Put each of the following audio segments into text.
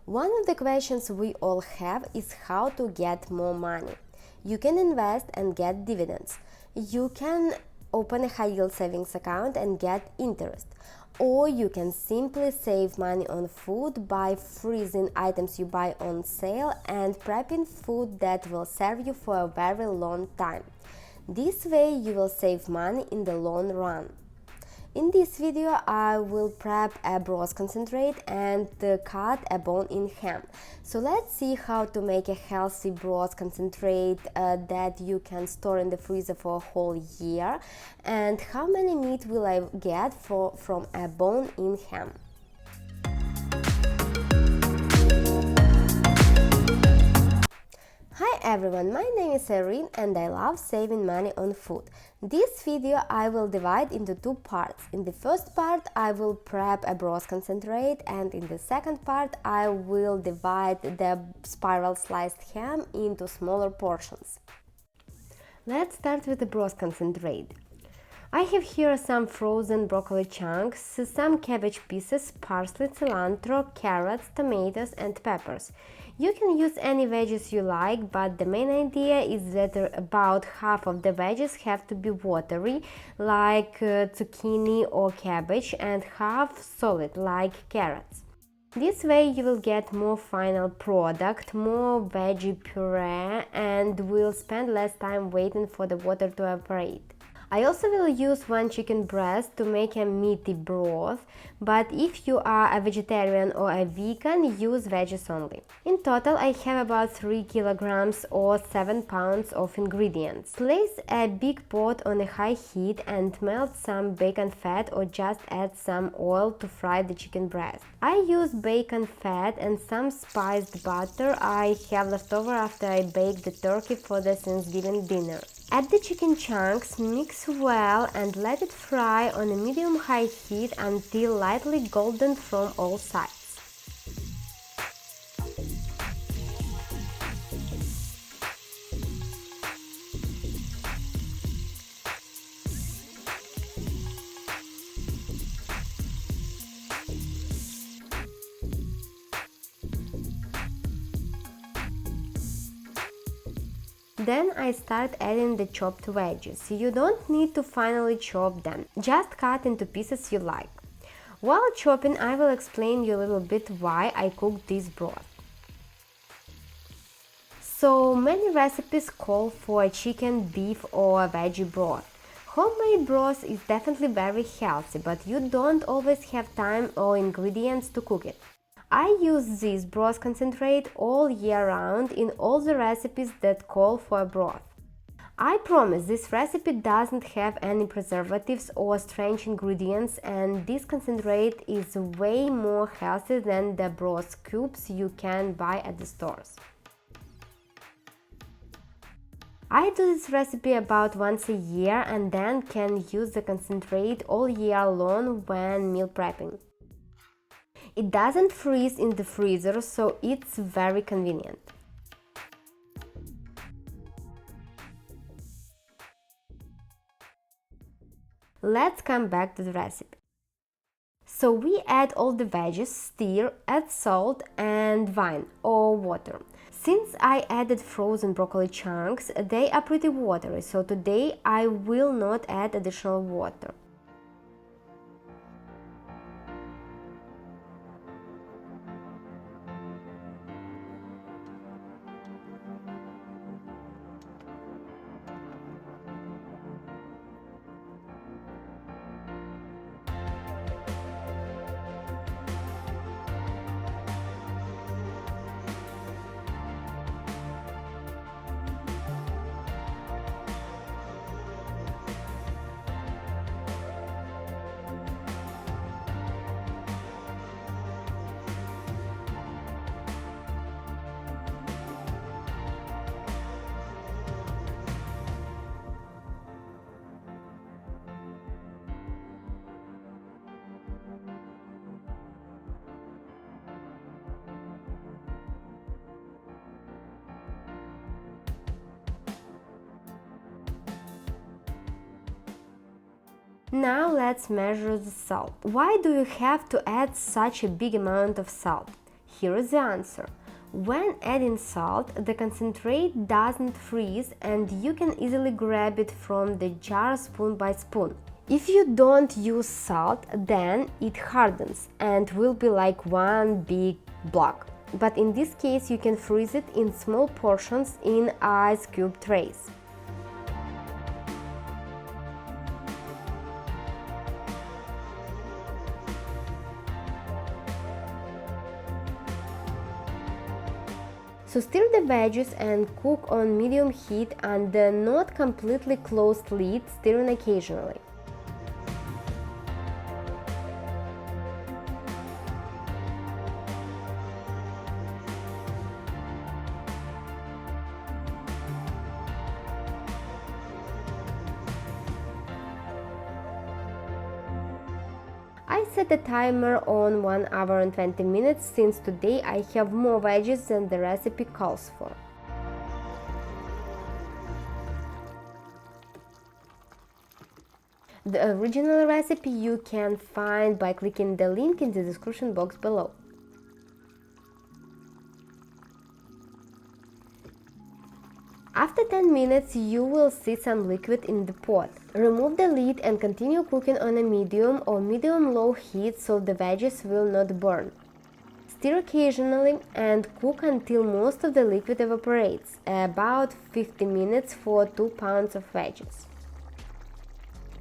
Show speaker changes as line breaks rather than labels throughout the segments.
One of the questions we all have is how to get more money. You can invest and get dividends. You can open a high-yield savings account and get interest. Or you can simply save money on food by freezing items you buy on sale and prepping food that will serve you for a very long time. This way you will save money in the long run. In this video I will prep a broth concentrate and cut a bone-in ham. So let's see how to make a healthy broth concentrate that you can store in the freezer for a whole year, and how many meat will I get from a bone-in ham. Hi everyone, my name is Irene and I love saving money on food. This video I will divide into two parts. In the first part I will prep a broth concentrate, and in the second part I will divide the spiral sliced ham into smaller portions. Let's start with the broth concentrate. I have here some frozen broccoli chunks, some cabbage pieces, parsley, cilantro, carrots, tomatoes and peppers. You can use any veggies you like, but the main idea is that about half of the veggies have to be watery, like zucchini or cabbage, and half solid, like carrots. This way you will get more final product, more veggie puree, and will spend less time waiting for the water to evaporate. I also will use one chicken breast to make a meaty broth, but if you are a vegetarian or a vegan, use veggies only. In total I have about 3 kilograms or 7 pounds of ingredients. Place a big pot on a high heat and melt some bacon fat or just add some oil to fry the chicken breast. I use bacon fat and some spiced butter I have left over after I baked the turkey for the Thanksgiving dinner. Add the chicken chunks, mix well and let it fry on a medium-high heat until lightly golden from all sides. Then I start adding the chopped veggies. You don't need to finely chop them, just cut into pieces you like. While chopping, I will explain you a little bit why I cooked this broth. So many recipes call for a chicken, beef or a veggie broth. Homemade broth is definitely very healthy, but you don't always have time or ingredients to cook it. I use this broth concentrate all year round in all the recipes that call for a broth. I promise this recipe doesn't have any preservatives or strange ingredients, and this concentrate is way more healthy than the broth cubes you can buy at the stores. I do this recipe about once a year and then can use the concentrate all year long when meal prepping. It doesn't freeze in the freezer, so it's very convenient. Let's come back to the recipe. So we add all the veggies, stir, add salt and wine or water. Since I added frozen broccoli chunks, they are pretty watery, so today I will not add additional water. Now let's measure the salt. Why do you have to add such a big amount of salt? Here is the answer. When adding salt, the concentrate doesn't freeze and you can easily grab it from the jar spoon by spoon. If you don't use salt, then it hardens and will be like one big block. But in this case, you can freeze it in small portions in ice cube trays. So stir the veggies and cook on medium heat under not completely closed lid, stirring occasionally. I set the timer on 1 hour and 20 minutes since today I have more veggies than the recipe calls for. The original recipe you can find by clicking the link in the description box below. After 10 minutes, you will see some liquid in the pot. Remove the lid and continue cooking on a medium or medium-low heat so the veggies will not burn. Stir occasionally and cook until most of the liquid evaporates, about 50 minutes for 2 pounds of veggies.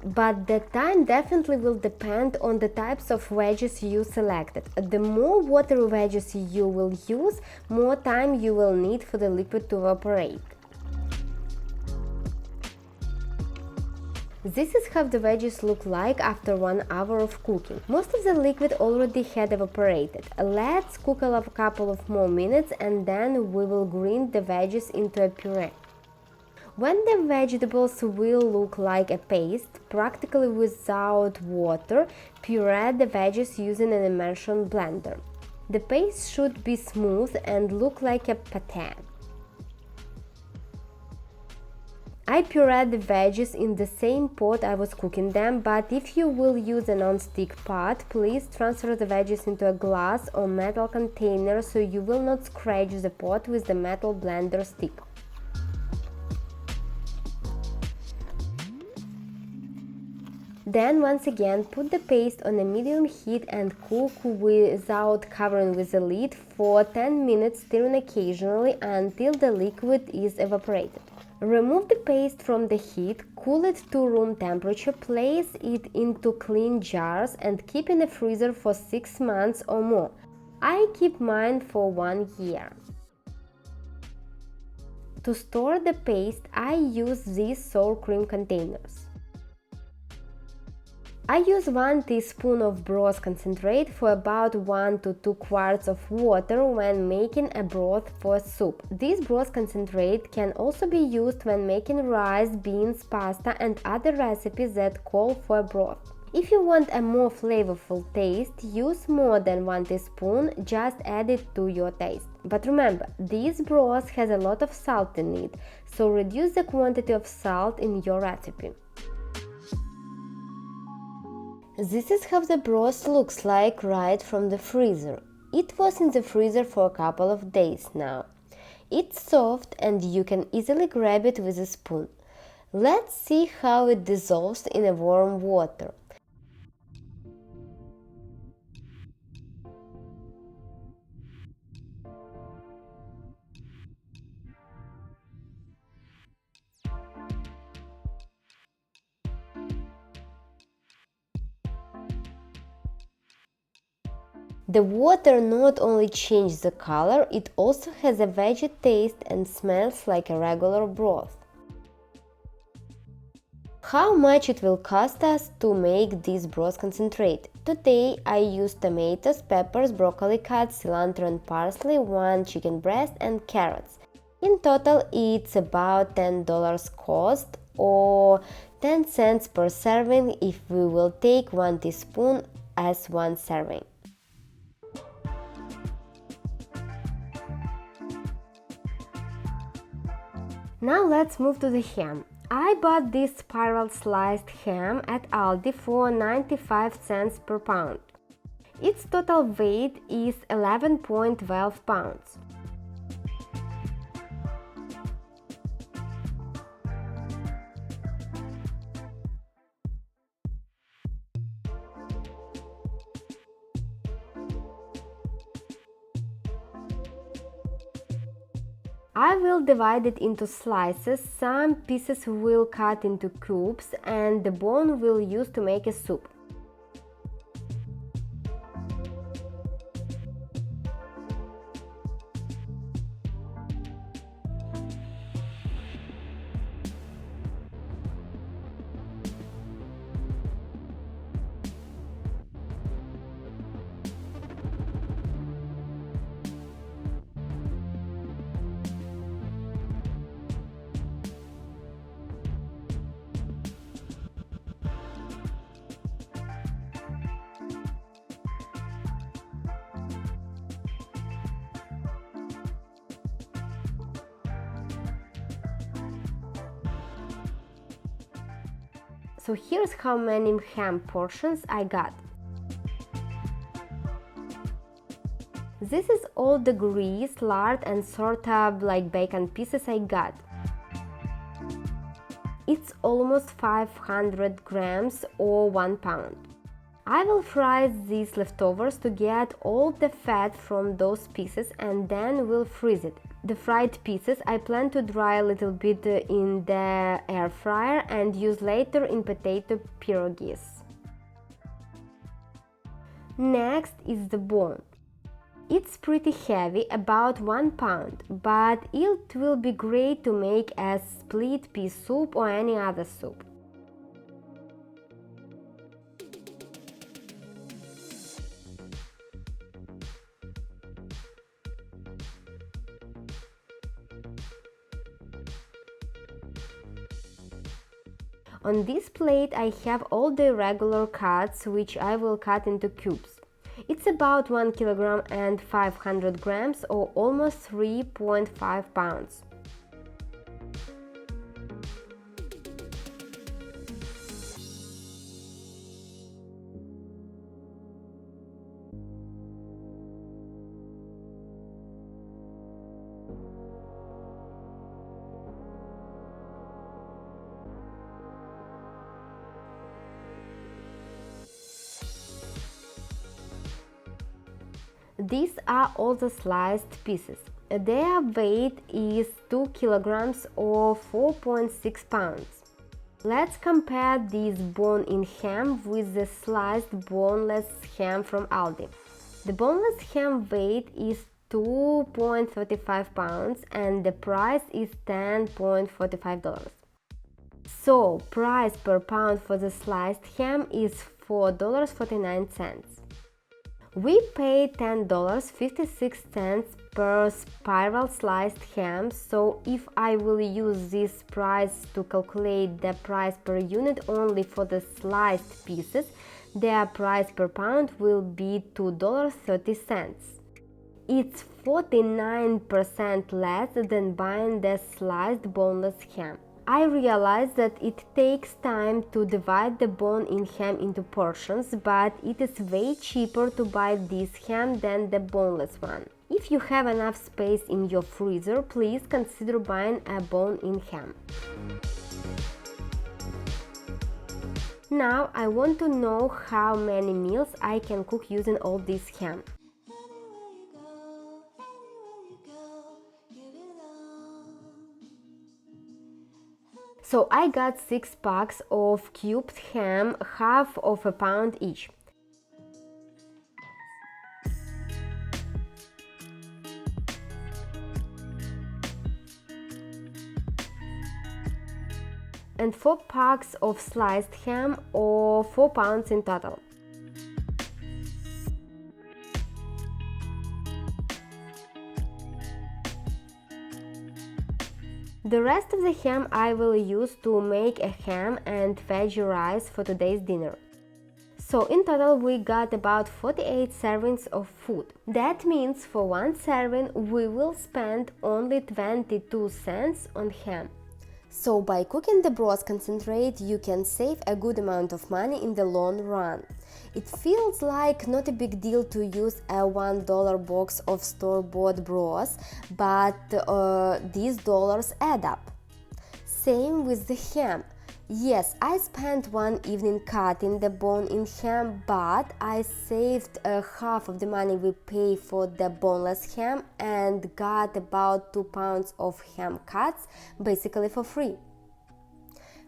But the time definitely will depend on the types of veggies you selected. The more watery veggies you will use, more time you will need for the liquid to evaporate. This is how the veggies look like after 1 hour of cooking. Most of the liquid already had evaporated. Let's cook a couple of more minutes and then we will grind the veggies into a puree. When the vegetables will look like a paste, practically without water, puree the veggies using an immersion blender. The paste should be smooth and look like a pate. I pureed the veggies in the same pot I was cooking them, but if you will use a non-stick pot, please transfer the veggies into a glass or metal container so you will not scratch the pot with the metal blender stick. Then once again put the paste on a medium heat and cook without covering with the lid for 10 minutes, stirring occasionally until the liquid is evaporated. Remove the paste from the heat, cool it to room temperature, place it into clean jars and keep in the freezer for 6 months or more. I keep mine for 1 year. To store the paste, I use these sour cream containers. I use 1 teaspoon of broth concentrate for about 1 to 2 quarts of water when making a broth for soup. This broth concentrate can also be used when making rice, beans, pasta and other recipes that call for a broth. If you want a more flavorful taste, use more than 1 teaspoon, just add it to your taste. But remember, this broth has a lot of salt in it, so reduce the quantity of salt in your recipe. This is how the broth looks like right from the freezer. It was in the freezer for a couple of days now. It's soft and you can easily grab it with a spoon. Let's see how it dissolves in a warm water. The water not only changes the color, it also has a veggie taste and smells like a regular broth. How much it will cost us to make this broth concentrate? Today I used tomatoes, peppers, broccoli cuts, cilantro and parsley, 1 chicken breast and carrots. In total it's about $10 cost or 10 cents per serving if we will take 1 teaspoon as 1 serving. Now let's move to the ham. I bought this spiral sliced ham at Aldi for 95 cents per pound. Its total weight is 11.12 pounds. I will divide it into slices, some pieces will cut into cubes, and the bone will use to make a soup. So here's how many ham portions I got. This is all the grease, lard and sort of like bacon pieces I got. It's almost 500 grams or 1 pound. I will fry these leftovers to get all the fat from those pieces and then we'll freeze it. The fried pieces I plan to dry a little bit in the air fryer and use later in potato pierogies. Next is the bone. It's pretty heavy, about 1 pound, but it will be great to make a split pea soup or any other soup. On this plate I have all the regular cuts, which I will cut into cubes. It's about 1 kilogram and 500 grams or almost 3.5 pounds. These are all the sliced pieces. Their weight is 2 kilograms or 4.6 pounds. Let's compare this bone-in ham with the sliced boneless ham from Aldi. The boneless ham weight is 2.35 pounds and the price is $10.45. So, price per pound for the sliced ham is $4.49. We paid $10.56 per spiral sliced ham, so if I will use this price to calculate the price per unit only for the sliced pieces, their price per pound will be $2.30. It's 49% less than buying the sliced boneless ham. I realize that it takes time to divide the bone-in ham into portions, but it is way cheaper to buy this ham than the boneless one. If you have enough space in your freezer, please consider buying a bone-in ham. Now I want to know how many meals I can cook using all this ham. So I got 6 packs of cubed ham, half of a pound each. And 4 packs of sliced ham, or 4 pounds in total. The rest of the ham I will use to make a ham and veggie rice for today's dinner. So in total we got about 48 servings of food. That means for one serving we will spend only 22 cents on ham. So by cooking the broth concentrate, you can save a good amount of money in the long run. It feels like not a big deal to use a $1 box of store-bought broth, but these dollars add up. Same with the ham. Yes, I spent one evening cutting the bone in ham, but I saved half of the money we pay for the boneless ham and got about 2 pounds of ham cuts basically for free.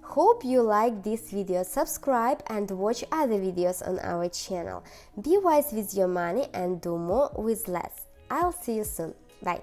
Hope you like this video, subscribe and watch other videos on our channel. Be wise with your money and do more with less. I'll see you soon. Bye!